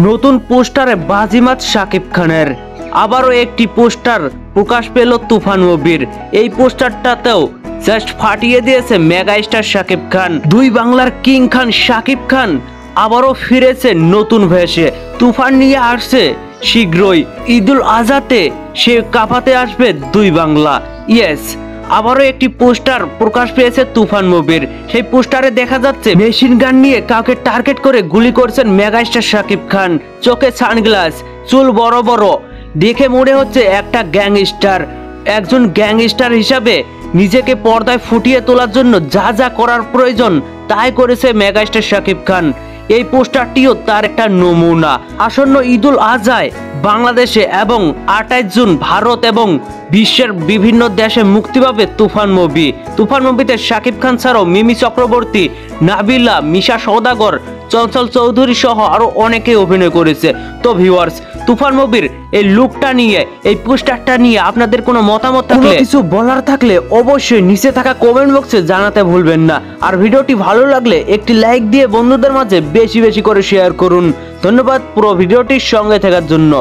নতুন পোস্টারে বাজিমাত শাকিব খানের। আবারও একটি পোস্টার প্রকাশ পেল তুফান মুভির। এই পোস্টারটাতেও জাস্ট ফাটিয়ে দিয়েছে মেগা স্টার শাকিব খান। দুই বাংলার কিং খান শাকিব খান আবারও ফিরেছে নতুন ভেষে। তুফান নিয়ে আসছে শীঘ্রই, ঈদুল আজহাতে সে কাঁপাতে আসবে দুই বাংলা। ইয়েস, আবারও একটি পোস্টার প্রকাশ পেয়েছে তুফান মুভির। সেই পোস্টারে দেখা যাচ্ছে মেশিন গান নিয়ে কাউকে টার্গেট করে গুলি করছেন মেগা স্টার শাকিব খান। চোখে সানগ্লাস, চুল বড় বড়, দেখে মনে হচ্ছে একটা গ্যাংস্টার। একজন গ্যাংস্টার হিসাবে নিজেকে পর্দায় ফুটিয়ে তোলার জন্য যা যা করার প্রয়োজন তাই করেছে মেগা স্টার শাকিব খান। এই পোস্টারটিও তার একটা নমুনা। আসন্ন ঈদুল আজহায় বাংলাদেশে এবং 28 জুন ভারত এবং বিশ্বের বিভিন্ন দেশে মুক্তি পাবে তুফান মুভি। তুফান মুভিতে শাকিব খান ছাড়াও মিমি চক্রবর্তী, নাবিলা, মিশা সওদাগর, চঞ্চল চৌধুরী সহ আরো অনেকে অভিনয় করেছে। তো ভিউয়ার্স, তুফান মুভির এই লুকটা নিয়ে, এই পোস্টারটা নিয়ে আপনাদের কোনো মতামত থাকলে, কিছু বলার থাকলে অবশ্যই নিচে থাকা কমেন্ট বক্সে জানাতে ভুলবেন না। আর ভিডিওটি ভালো লাগলে একটি লাইক দিয়ে বন্ধুদের মাঝে বেশি বেশি করে শেয়ার করুন। ধন্যবাদ পুরো ভিডিওটির সঙ্গে থাকার জন্য।